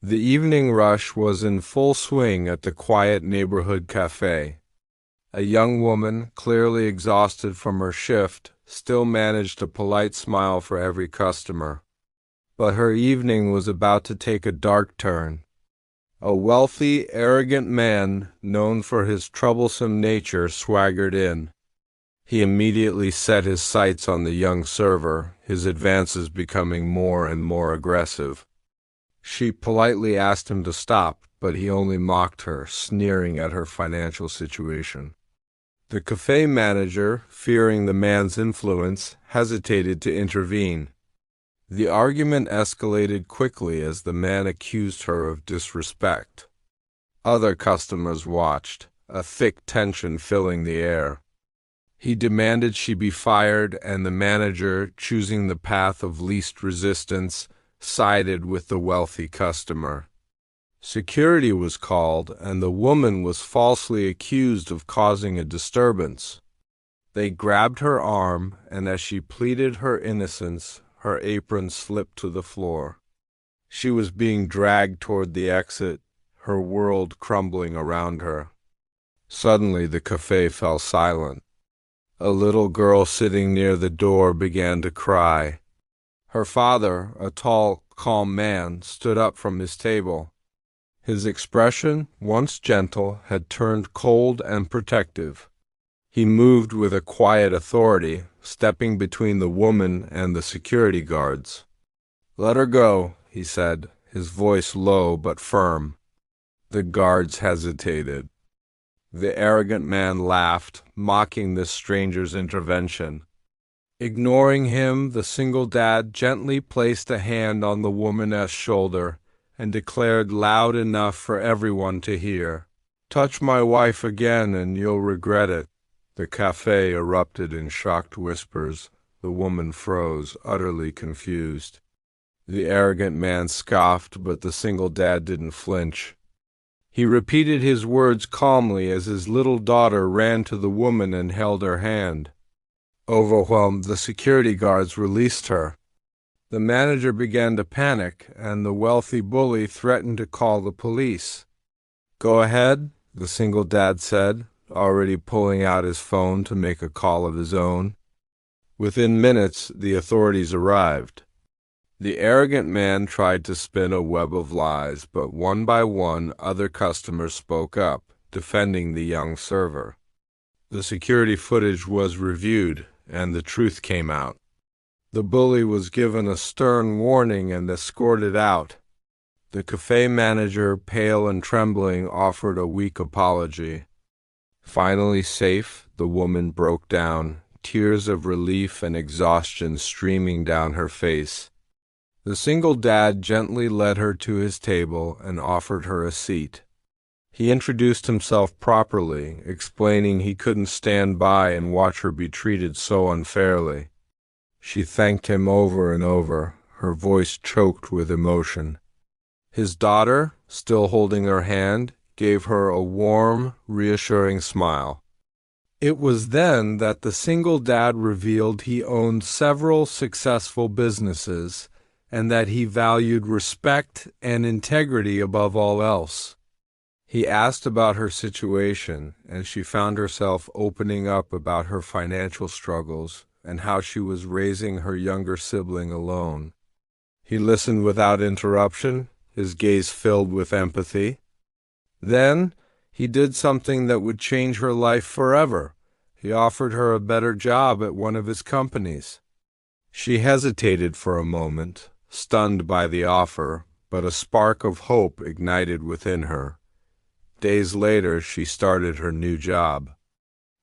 The evening rush was in full swing at the quiet neighborhood cafe. A young woman, clearly exhausted from her shift, still managed a polite smile for every customer. But her evening was about to take a dark turn. A wealthy, arrogant man, known for his troublesome nature, swaggered in. He immediately set his sights on the young server, his advances becoming more and more aggressive. She politely asked him to stop, but he only mocked her, sneering at her financial situation. The cafe manager, fearing the man's influence, hesitated to intervene. The argument escalated quickly as the man accused her of disrespect. Other customers watched, a thick tension filling the air. He demanded she be fired, and the manager, choosing the path of least resistance, sided with the wealthy customer. Security was called, and the woman was falsely accused of causing a disturbance. They grabbed her arm, and as she pleaded her innocence, her apron slipped to the floor. She was being dragged toward the exit, her world crumbling around her. Suddenly the cafe fell silent. A little girl sitting near the door began to cry. Her father, a tall, calm man, stood up from his table. His expression, once gentle, had turned cold and protective. He moved with a quiet authority, stepping between the woman and the security guards. "Let her go," he said, his voice low but firm. The guards hesitated. The arrogant man laughed, mocking this stranger's intervention. Ignoring him, the single dad gently placed a hand on the woman's shoulder and declared loud enough for everyone to hear, "Touch my wife again and you'll regret it." The cafe erupted in shocked whispers. The woman froze, utterly confused. The arrogant man scoffed, but the single dad didn't flinch. He repeated his words calmly as his little daughter ran to the woman and held her hand. Overwhelmed, the security guards released her. The manager began to panic, and the wealthy bully threatened to call the police. "Go ahead," the single dad said, already pulling out his phone to make a call of his own. Within minutes, the authorities arrived. The arrogant man tried to spin a web of lies, but one by one, other customers spoke up, defending the young server. The security footage was reviewed, and the truth came out. The bully was given a stern warning and escorted out. The cafe manager, pale and trembling, offered a weak apology. Finally safe, the woman broke down, tears of relief and exhaustion streaming down her face. The single dad gently led her to his table and offered her a seat. He introduced himself properly, explaining he couldn't stand by and watch her be treated so unfairly. She thanked him over and over, her voice choked with emotion. His daughter, still holding her hand, gave her a warm, reassuring smile. It was then that the single dad revealed he owned several successful businesses and that he valued respect and integrity above all else. He asked about her situation, and she found herself opening up about her financial struggles and how she was raising her younger sibling alone. He listened without interruption, his gaze filled with empathy. Then, he did something that would change her life forever. He offered her a better job at one of his companies. She hesitated for a moment, stunned by the offer, but a spark of hope ignited within her. Days later, she started her new job.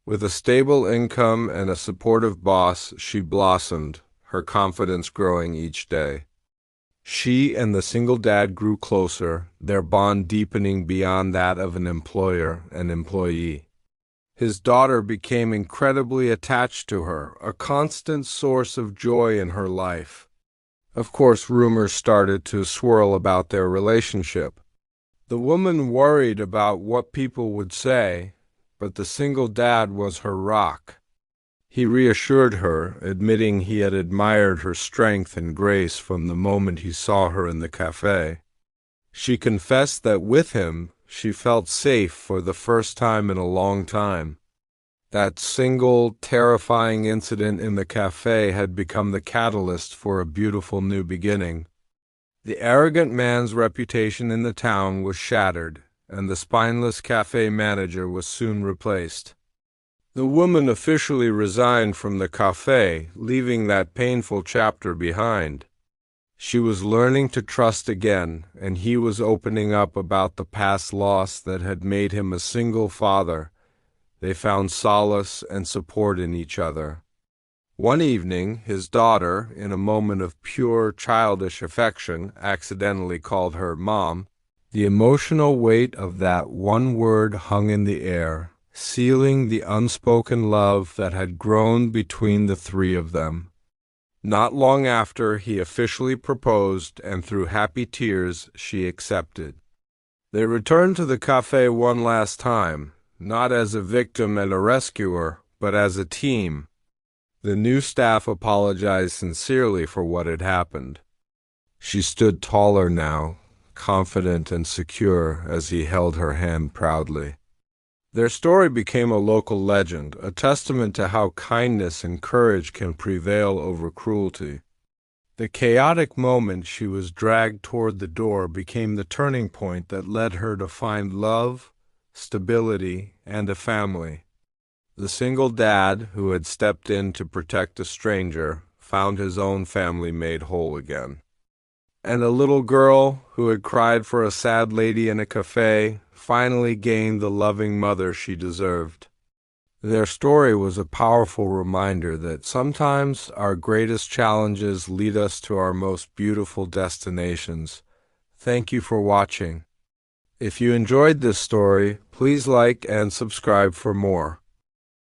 With a stable income and a supportive boss, she blossomed, her confidence growing each day. She and the single dad grew closer, their bond deepening beyond that of an employer and employee. His daughter became incredibly attached to her, a constant source of joy in her life. Of course, rumors started to swirl about their relationship. The woman worried about what people would say, but the single dad was her rock. He reassured her, admitting he had admired her strength and grace from the moment he saw her in the cafe. She confessed that with him, she felt safe for the first time in a long time. That single, terrifying incident in the cafe had become the catalyst for a beautiful new beginning. The arrogant man's reputation in the town was shattered, and the spineless cafe manager was soon replaced. The woman officially resigned from the cafe, leaving that painful chapter behind. She was learning to trust again, and he was opening up about the past loss that had made him a single father. They found solace and support in each other. One evening, his daughter, in a moment of pure childish affection, accidentally called her Mom. The emotional weight of that one word hung in the air, sealing the unspoken love that had grown between the three of them. Not long after, he officially proposed, and through happy tears, she accepted. They returned to the cafe one last time, not as a victim and a rescuer, but as a team. The new staff apologized sincerely for what had happened. She stood taller now, confident and secure as he held her hand proudly. Their story became a local legend, a testament to how kindness and courage can prevail over cruelty. The chaotic moment she was dragged toward the door became the turning point that led her to find love, stability, and a family. The single dad, who had stepped in to protect a stranger, found his own family made whole again. And a little girl, who had cried for a sad lady in a cafe, finally gained the loving mother she deserved. Their story was a powerful reminder that sometimes our greatest challenges lead us to our most beautiful destinations. Thank you for watching. If you enjoyed this story, please like and subscribe for more.